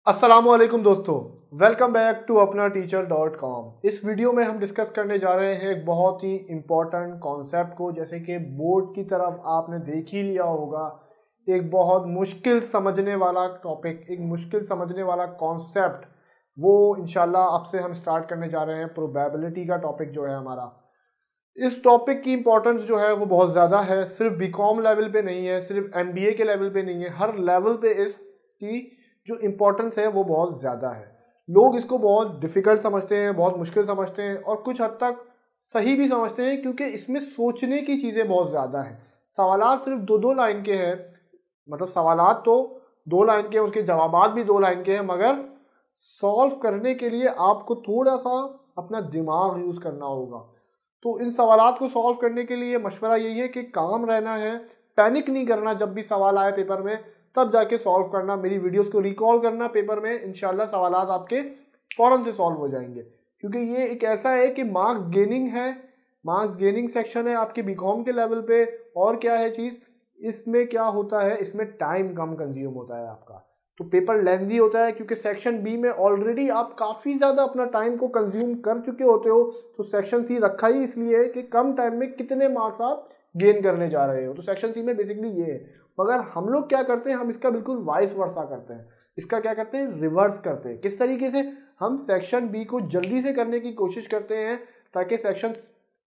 अस्सलामुअलैकुम दोस्तों, welcome back to अपना टीचर.com। इस वीडियो में हम डिस्कस करने जा रहे हैं एक बहुत ही इम्पॉर्टेंट कॉन्सेप्ट को। जैसे कि बोर्ड की तरफ आपने देख ही लिया होगा, एक बहुत मुश्किल समझने वाला टॉपिक, एक मुश्किल समझने वाला कॉन्सेप्ट, वो इंशाल्लाह आपसे हम स्टार्ट करने जा रहे हैं। प्रोबेबिलिटी का टॉपिक जो है हमारा, इस टॉपिक की इंपॉर्टेंस जो है वो बहुत ज़्यादा है। सिर्फ बीकॉम लेवल पे नहीं है, सिर्फ एमबीए के लेवल पे नहीं है, हर लेवल पे इसकी जो इम्पोर्टेंस है वो बहुत ज़्यादा है। लोग इसको बहुत डिफ़िकल्ट समझते हैं, बहुत मुश्किल समझते हैं और कुछ हद तक सही भी समझते हैं, क्योंकि इसमें सोचने की चीज़ें बहुत ज़्यादा हैं। सवालात सिर्फ दो दो लाइन के हैं, मतलब सवालात तो दो लाइन के हैं, उसके जवाबात भी दो लाइन के हैं, मगर सॉल्व करने के लिए आपको थोड़ा सा अपना दिमाग यूज़ करना होगा। तो इन सवालात को सॉल्व करने के लिए मशवरा यही है कि काम रहना है, पैनिक नहीं करना। जब भी सवाल आए पेपर में तब जाके सॉल्व करना, मेरी वीडियोस को रिकॉल करना पेपर में, इंशाल्लाह सवालात आपके फ़ौरन से सॉल्व हो जाएंगे। क्योंकि ये एक ऐसा है कि मार्क्स गेनिंग है, मार्क्स गेनिंग सेक्शन है आपके बीकॉम के लेवल पे। और क्या है चीज़, इसमें क्या होता है, इसमें टाइम कम कंज्यूम होता है आपका, तो पेपर लेंदी होता है। क्योंकि सेक्शन बी में ऑलरेडी आप काफ़ी ज़्यादा अपना टाइम को कंज्यूम कर चुके होते हो, तो सेक्शन सी रखा ही इसलिए है कि कम टाइम में कितने मार्क्स आप गेन करने जा रहे हो। तो सेक्शन सी में बेसिकली ये है। मगर हम लोग क्या करते हैं, हम इसका बिल्कुल वाइस वर्सा करते हैं। इसका क्या करते हैं, रिवर्स करते हैं। किस तरीके से, हम सेक्शन बी को जल्दी से करने की कोशिश करते हैं ताकि सेक्शन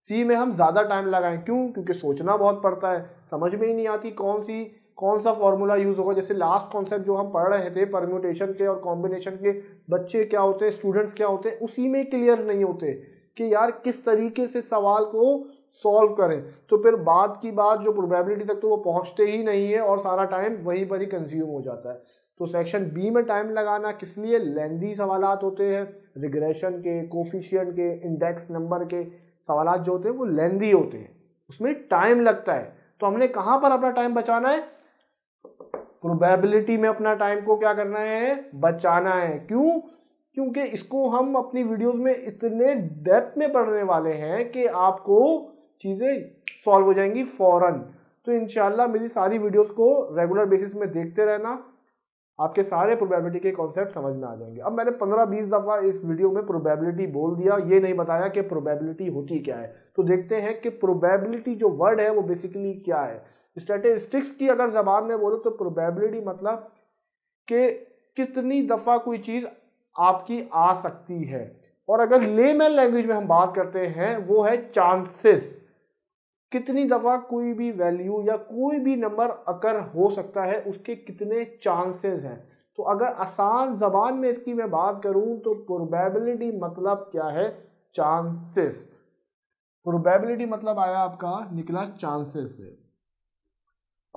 सी में हम ज़्यादा टाइम लगाएं। क्यों? क्योंकि सोचना बहुत पड़ता है, समझ में ही नहीं आती कौन सा फॉर्मूला यूज़ होगा। जैसे लास्ट कॉन्सेप्ट जो हम पढ़ रहे थे परम्यूटेशन के और कॉम्बिनेशन के, बच्चे क्या होते हैं, स्टूडेंट्स क्या होते हैं, उसी में क्लियर नहीं होते कि यार किस तरीके से सवाल को सॉल्व करें। तो फिर बाद की बात जो प्रोबेबिलिटी तक तो वो पहुंचते ही नहीं है और सारा टाइम वहीं पर ही कंज्यूम हो जाता है। तो सेक्शन बी में टाइम लगाना किस लिए, लेंदी सवालात होते हैं, रिग्रेशन के, कोफिशिएंट के, इंडेक्स नंबर के सवालात जो होते हैं वो लेंदी होते हैं, उसमें टाइम लगता है। तो हमने कहाँ पर अपना टाइम बचाना है, प्रोबेबिलिटी में अपना टाइम को क्या करना है, बचाना है। क्यों? क्योंकि इसको हम अपनी वीडियोस में इतने डेप्थ में पढ़ने वाले हैं कि आपको चीज़ें सॉल्व हो जाएंगी फौरन। तो इंशाल्लाह मेरी सारी वीडियोस को रेगुलर बेसिस में देखते रहना, आपके सारे प्रोबेबिलिटी के कॉन्सेप्ट समझ में आ जाएंगे। अब मैंने 15-20 दफ़ा इस वीडियो में प्रोबेबिलिटी बोल दिया, ये नहीं बताया कि प्रोबेबिलिटी होती क्या है। तो देखते हैं कि प्रोबेबिलिटी जो वर्ड है वो बेसिकली क्या है। स्टैटिस्टिक्स की अगर जबान में बोलो तो प्रोबेबिलिटी मतलब कि कितनी दफ़ा कोई चीज़ आपकी आ सकती है। और अगर लेमैन लैंग्वेज में हम बात करते हैं वो है चांसेस, कितनी दफ़ा कोई भी वैल्यू या कोई भी नंबर अकर हो सकता है, उसके कितने चांसेस हैं। तो अगर आसान ज़बान में इसकी मैं बात करूं तो प्रोबेबिलिटी मतलब क्या है, चांसेस। प्रोबेबिलिटी मतलब आया आपका, निकला चांसेस से।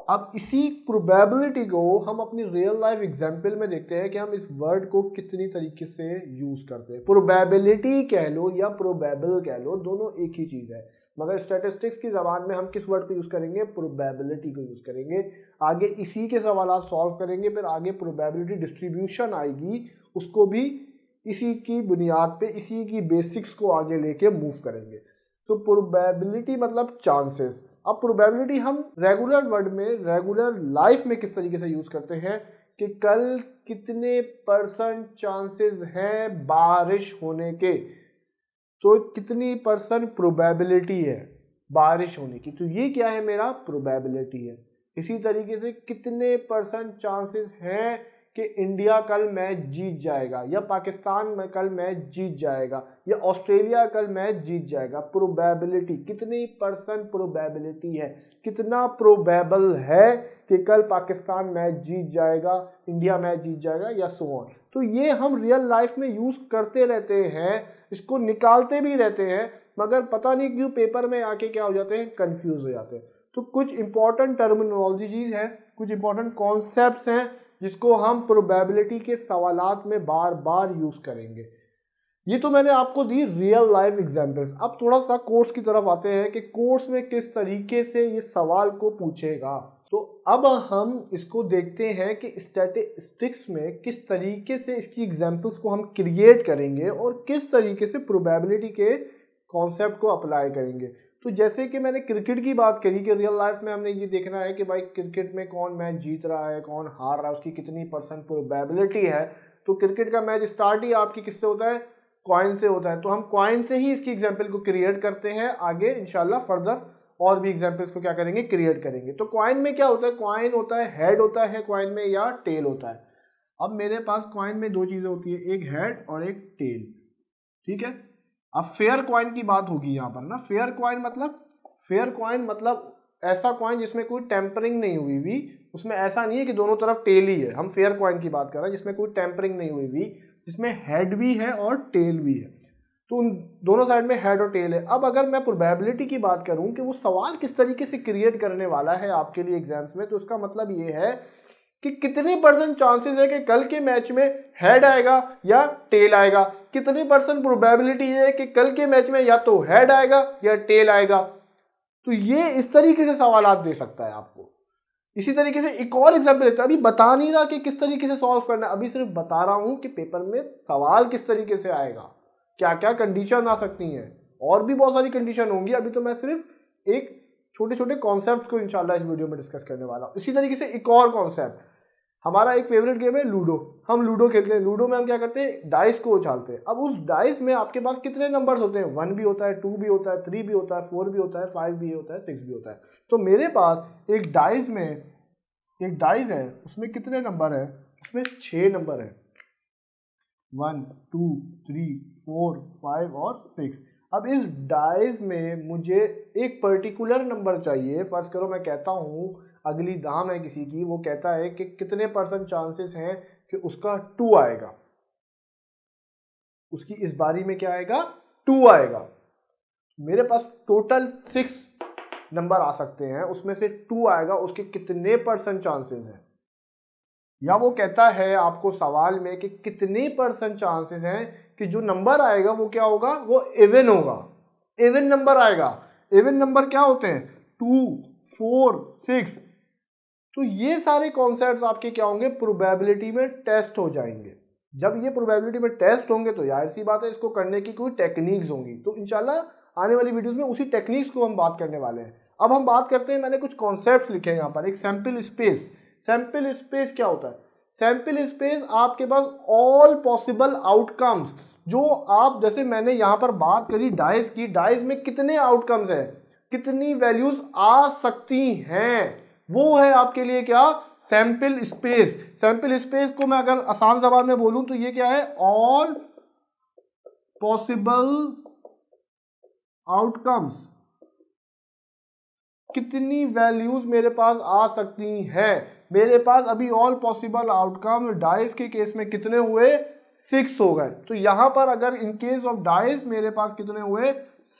अब इसी प्रोबेबिलिटी को हम अपनी रियल लाइफ एग्जांपल में देखते हैं कि हम इस वर्ड को कितनी तरीके से यूज़ करते हैं। प्रोबेबिलिटी कह लो या प्रोबेबल कह लो, दोनों एक ही चीज़ है, मगर स्टैटिस्टिक्स की ज़बान में हम किस वर्ड को यूज़ करेंगे, प्रोबेबिलिटी को यूज़ करेंगे। आगे इसी के सवाल सॉल्व करेंगे, फिर आगे प्रोबेबिलिटी डिस्ट्रीब्यूशन आएगी, उसको भी इसी की बुनियाद पे, इसी की बेसिक्स को आगे लेके मूव करेंगे। तो प्रोबेबिलिटी मतलब चांसेस। अब प्रोबेबिलिटी हम रेगुलर वर्ड में, रेगुलर लाइफ में किस तरीके से यूज़ करते हैं कि कल कितने परसेंट चांसेस हैं बारिश होने के, तो कितनी परसेंट प्रोबेबिलिटी है बारिश होने की, तो ये क्या है, मेरा प्रोबेबिलिटी है। इसी तरीके से कितने परसेंट चांसेस हैं कि इंडिया कल मैच जीत जाएगा, या पाकिस्तान में कल मैच जीत जाएगा, या ऑस्ट्रेलिया कल मैच जीत जाएगा। प्रोबेबिलिटी, कितनी परसेंट प्रोबेबिलिटी है, कितना प्रोबेबल है कि कल पाकिस्तान मैच जीत जाएगा, इंडिया मैच जीत जाएगा, या सो ऑन। तो ये हम रियल लाइफ में यूज़ करते रहते हैं, इसको निकालते भी रहते हैं, मगर पता नहीं क्यों पेपर में आके क्या हो जाते हैं, कंफ्यूज हो जाते हैं। तो कुछ इंपॉर्टेंट टर्मिनोलॉजीज हैं, कुछ इंपॉर्टेंट कॉन्सेप्ट्स हैं जिसको हम प्रोबेबिलिटी के सवालात में बार बार यूज़ करेंगे। ये तो मैंने आपको दी रियल लाइफ एग्जांपल्स। अब थोड़ा सा कोर्स की तरफ आते हैं कि कोर्स में किस तरीके से ये सवाल को पूछेगा। तो अब हम इसको देखते हैं कि स्टैटिस्टिक्स में किस तरीके से इसकी एग्जांपल्स को हम क्रिएट करेंगे और किस तरीके से प्रोबेबिलिटी के कॉन्सेप्ट को अप्लाई करेंगे। तो जैसे कि मैंने क्रिकेट की बात करी कि रियल लाइफ में हमने ये देखना है कि भाई क्रिकेट में कौन मैच जीत रहा है, कौन हार रहा है, उसकी कितनी परसेंट प्रोबेबिलिटी है। तो क्रिकेट का मैच स्टार्ट ही आपकी किससे होता है, कॉइन से होता है। तो हम कॉइन से ही इसकी एग्जाम्पल को क्रिएट करते हैं, आगे इंशाल्लाह फर्दर और भी एग्जाम्पल्स को क्या करेंगे, क्रिएट करेंगे। तो कॉइन में क्या होता है, कॉइन होता है, हेड होता है कॉइन में या टेल होता है। अब मेरे पास कॉइन में दो चीजें होती है, एक हेड और एक टेल, ठीक है। अब फेयर कॉइन की बात होगी यहाँ पर ना। फेयर कॉइन मतलब ऐसा कॉइन जिसमें कोई टेम्परिंग नहीं हुई हुई, उसमें ऐसा नहीं है कि दोनों तरफ टेल ही है। हम फेयर कॉइन की बात कर रहे हैं जिसमें कोई टेम्परिंग नहीं हुई हुई, जिसमें हेड भी है और टेल भी है। तो उन दोनों साइड में हेड और टेल है। अब अगर मैं प्रोबेबिलिटी की बात करूं कि वो सवाल किस तरीके से क्रिएट करने वाला है आपके लिए एग्जाम्स में, तो उसका मतलब ये है कि कितने % चांसेस है कि कल के मैच में हेड आएगा या टेल आएगा, कितनी % प्रोबेबिलिटी है कि कल के मैच में या तो हेड आएगा या टेल आएगा। तो ये इस तरीके से सवाल आप दे सकता है आपको। इसी तरीके से एक और एग्जाम्पल लेते हैं, अभी बता नहीं रहा कि किस तरीके से सॉल्व करना है, अभी सिर्फ बता रहा हूं कि पेपर में सवाल किस तरीके से आएगा, क्या क्या कंडीशन आ सकती हैं, और भी बहुत सारी कंडीशन होंगी। अभी तो मैं सिर्फ एक छोटे छोटे कॉन्सेप्ट को इंशाल्लाह इस वीडियो में डिस्कस करने वाला हूं। इसी तरीके से एक और कॉन्सेप्ट, हमारा एक फेवरेट गेम है लूडो। हम लूडो खेलते हैं, लूडो में हम क्या करते हैं, डाइस को उछालते हैं। अब उस डाइस में आपके पास कितने नंबर्स होते हैं, 1 भी होता है, 2 भी होता है, 3 भी होता है, 4 भी होता है, 5 भी होता है, 6 भी होता है। तो मेरे पास एक डाइस है, उसमें कितने नंबर है, उसमें 6 नंबर है, 1 2 3 4 5 और 6। अब इस डाइस में मुझे एक पर्टिकुलर नंबर चाहिए। फर्ज करो मैं कहता हूं अगली दाम है किसी की, वो कहता है कि कितने % चांसेस हैं कि उसका 2 आएगा, उसकी इस बारी में क्या आएगा, 2 आएगा। मेरे पास टोटल 6 नंबर आ सकते हैं, उसमें से 2 आएगा, उसके कितने % चांसेस हैं। या वो कहता है आपको सवाल में कि कितने % चांसेस हैं कि जो नंबर आएगा वो क्या होगा, वो इवन होगा, इवन नंबर आएगा। इवन नंबर क्या होते हैं, 2 4 6। तो ये सारे कॉन्सेप्ट्स आपके क्या होंगे, प्रोबेबिलिटी में टेस्ट हो जाएंगे। जब ये प्रोबेबिलिटी में टेस्ट होंगे तो जाहिर सी बात है इसको करने की कोई टेक्निक्स होंगी। तो इंशाल्लाह आने वाली वीडियोस में उसी टेक्निक्स को हम बात करने वाले हैं। अब हम बात करते हैं, मैंने कुछ कॉन्सेप्ट्स लिखे हैं यहाँ पर। एक सैंपल स्पेस। सैंपल स्पेस क्या होता है, सैंपल स्पेस आपके पास ऑल पॉसिबल आउटकम्स, जो आप जैसे मैंने यहाँ पर बात करी डाइस की, डाइस में कितने आउटकम्स है, कितनी वैल्यूज आ सकती हैं, वो है आपके लिए क्या, सैंपल स्पेस। सैंपल स्पेस को मैं अगर आसान जबान में बोलूं तो ये क्या है, ऑल पॉसिबल आउटकम्स, कितनी वैल्यूज मेरे पास आ सकती हैं। मेरे पास अभी ऑल पॉसिबल आउटकम डाइस के केस में कितने हुए, 6 हो गए। तो यहां पर अगर इन केस ऑफ डाइस मेरे पास कितने हुए,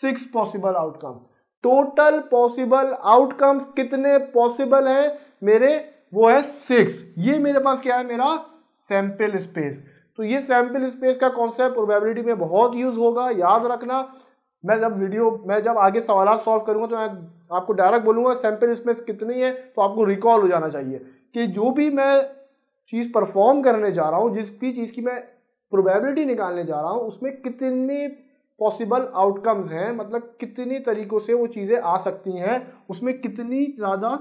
6 possible outcome. Total possible outcomes कितने पॉसिबल है मेरे, वो है 6। ये मेरे पास क्या है, मेरा सैंपल स्पेस। तो ये सैंपल स्पेस का कॉन्सेप्ट प्रोबेबिलिटी में बहुत यूज होगा, याद रखना। मैं जब आगे सवाल सॉल्व करूंगा तो मैं आपको डायरेक्ट बोलूंगा सैंपल स्पेस कितनी है, तो आपको रिकॉल हो जाना चाहिए कि जो भी मैं चीज परफॉर्म करने जा रहा हूं, जिस भी चीज की मैं प्रोबेबिलिटी निकालने जा रहा हूं, उसमें कितने पॉसिबल आउटकम्स हैं, मतलब कितनी तरीकों से वो चीजें आ सकती हैं, उसमें कितनी ज्यादा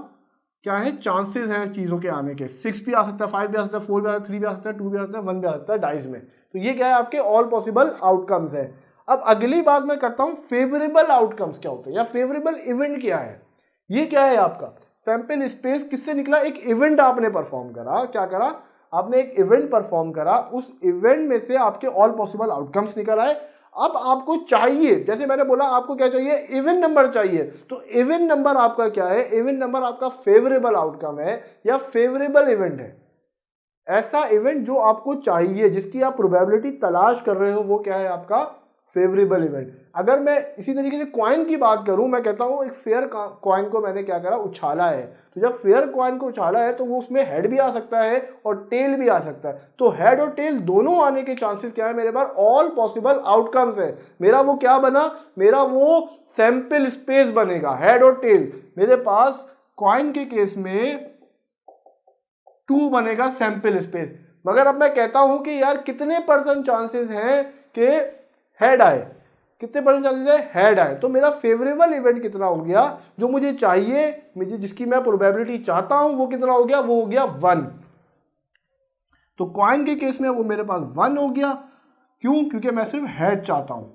क्या है चांसेस हैं चीजों के आने के। 6 भी आ सकता है, 5 भी आ सकता है, 4 भी आ सकता है, 3 भी आ सकता है, 2 भी आ सकता है, 1 भी आ सकता है डाइस में। तो ये क्या है, आपके ऑल पॉसिबल आउटकम्स है। अब अगली बात मैं करता हूं, फेवरेबल आउटकम्स क्या होते हैं या फेवरेबल इवेंट क्या है। ये क्या है आपका सैंपल स्पेस, किससे निकला, एक इवेंट आपने परफॉर्म करा। क्या करा आपने, एक इवेंट परफॉर्म करा, उस इवेंट में से आपके ऑल पॉसिबल आउटकम्स निकल आए। अब आपको चाहिए, जैसे मैंने बोला आपको क्या चाहिए, इवन नंबर चाहिए। तो इवन नंबर आपका क्या है, इवन नंबर आपका फेवरेबल आउटकम है या फेवरेबल इवेंट है। ऐसा इवेंट जो आपको चाहिए, जिसकी आप प्रोबेबिलिटी तलाश कर रहे हो, वो क्या है आपका फेवरेबल इवेंट। अगर मैं इसी तरीके से कॉइन की बात करूं, मैं कहता हूं एक फेयर कॉइन को मैंने क्या करा, उछाला है। तो जब फेयर कॉइन को उछाला है तो वो उसमें हेड भी आ सकता है और टेल भी आ सकता है। तो हेड और टेल दोनों आने के चांसेस क्या है, मेरे पास ऑल पॉसिबल आउटकम्स है। मेरा वो क्या बना, मेरा वो सैंपल स्पेस बनेगा, हेड और टेल। मेरे पास कॉइन के केस में 2 बनेगा सैंपल स्पेस। मगर अब मैं कहता हूं कि यार कितने % चांसेस हैं कि हेड आए, कितने % चांसेस है हेड आए। तो मेरा फेवरेबल इवेंट कितना हो गया, जो मुझे चाहिए, मुझे जिसकी मैं प्रोबेबिलिटी चाहता हूं, वो कितना हो गया, वो हो गया 1। तो कॉइन के केस में वो मेरे पास 1 हो गया। क्यों? क्योंकि मैं सिर्फ हेड चाहता हूं।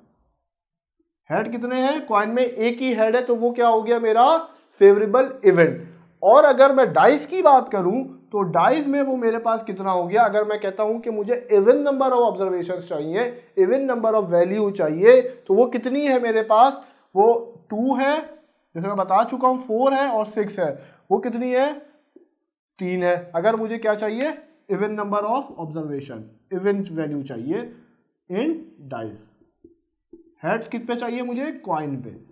हेड कितने हैं? कॉइन में एक ही हेड है, तो वो क्या हो गया मेरा फेवरेबल इवेंट। और अगर मैं डाइस की बात करूं तो डाइस में वो मेरे पास कितना हो गया? अगर मैं कहता हूं कि मुझे इवन नंबर ऑफ ऑब्जर्वेशंस चाहिए, इवन नंबर ऑफ वैल्यू चाहिए, तो वो कितनी है मेरे पास? वो 2 है, जैसे मैं बता चुका हूं, 4 है और 6 है। वो कितनी है? 3 है। अगर मुझे क्या चाहिए? Even number of observation, even value चाहिए इन डाइस। हेड किस पे चाहिए मुझे? कॉइन पे।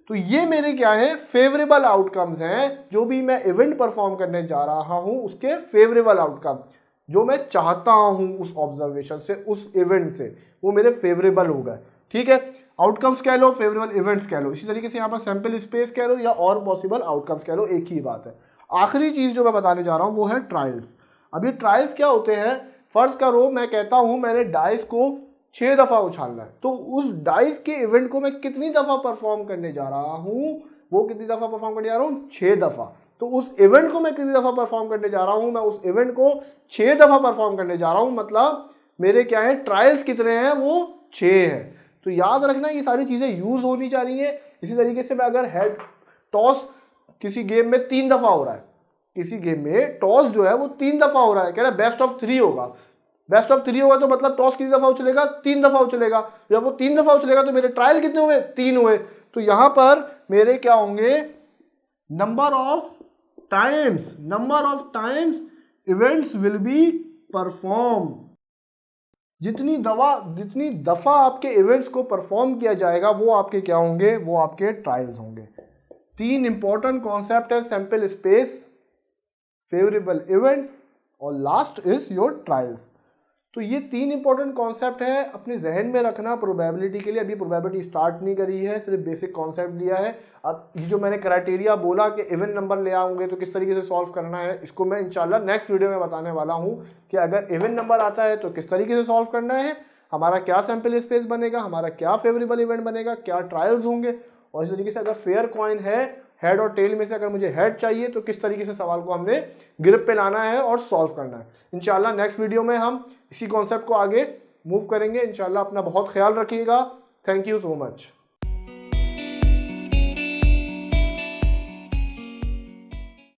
तो ये मेरे क्या है? फेवरेबल आउटकम्स हैं। जो भी मैं इवेंट परफॉर्म करने जा रहा हूं उसके फेवरेबल आउटकम, जो मैं चाहता हूं उस ऑब्जर्वेशन से, उस इवेंट से, वो मेरे फेवरेबल हो गए। ठीक है, आउटकम्स कह लो, फेवरेबल इवेंट्स कह लो, इसी तरीके से यहाँ पर सैंपल स्पेस कह लो या और पॉसिबल आउटकम्स कह लो, एक ही बात है। आखिरी चीज जो मैं बताने जा रहा हूं वो है ट्रायल्स। अब ये ट्रायल्स क्या होते हैं? फर्ज करो मैं कहता हूं मैंने डाइस को 6 दफा उछालना है, तो उस डाइस के इवेंट को मैं कितनी दफा परफॉर्म करने जा रहा हूं? वो कितनी दफा परफॉर्म करने जा रहा हूं? 6 दफा। तो उस इवेंट को मैं कितनी दफा परफॉर्म करने जा रहा हूं? मैं उस इवेंट को 6 दफा परफॉर्म करने जा रहा हूं। मतलब मेरे क्या है? ट्रायल्स कितने हैं? वो 6 है। तो याद रखना ये सारी चीजें यूज होनी चाहिए। इसी तरीके से मैं अगर हेड टॉस किसी गेम में 3 दफा हो रहा है, किसी गेम में टॉस जो है वो 3 दफा हो रहा है, कह रहा है बेस्ट ऑफ 3 होगा। बेस्ट ऑफ 3 होगा तो मतलब टॉस कितनी दफा उछलेगा? 3 दफा उछलेगा। जब वो 3 दफा उछलेगा तो मेरे ट्रायल कितने हुए? 3 हुए। तो यहां पर मेरे क्या होंगे? Number of times events will be perform. जितनी दफा आपके इवेंट्स को परफॉर्म किया जाएगा वो आपके क्या होंगे? वो आपके ट्रायल्स होंगे। 3 इंपॉर्टेंट कॉन्सेप्ट है, सैंपल स्पेस, फेवरेबल इवेंट्स और लास्ट इज योर ट्रायल्स। तो ये 3 इंपॉर्टेंट कॉन्सेप्ट है, अपने जहन में रखना प्रोबेबिलिटी के लिए। अभी प्रोबेबिलिटी स्टार्ट नहीं करी है, सिर्फ बेसिक कॉन्सेप्ट दिया है। अब ये जो मैंने क्राइटेरिया बोला कि इवन नंबर ले आऊंगे तो किस तरीके से सॉल्व करना है, इसको मैं इंशाल्लाह नेक्स्ट वीडियो में बताने वाला हूं कि अगर इवन नंबर आता है तो किस तरीके से सॉल्व करना है, हमारा क्या सैंपल स्पेस बनेगा, हमारा क्या फेवरेबल इवेंट बनेगा, क्या ट्रायल्स होंगे, और इस तरीके से अगर फेयर कॉइन है, हेड और टेल में से अगर मुझे हेड चाहिए तो किस तरीके से सवाल को हमने ग्रिप पे लाना है और सॉल्व करना है। इंशाल्लाह नेक्स्ट वीडियो में हम इसी कॉन्सेप्ट को आगे मूव करेंगे। इंशाल्लाह अपना बहुत ख्याल रखिएगा। Thank you so much.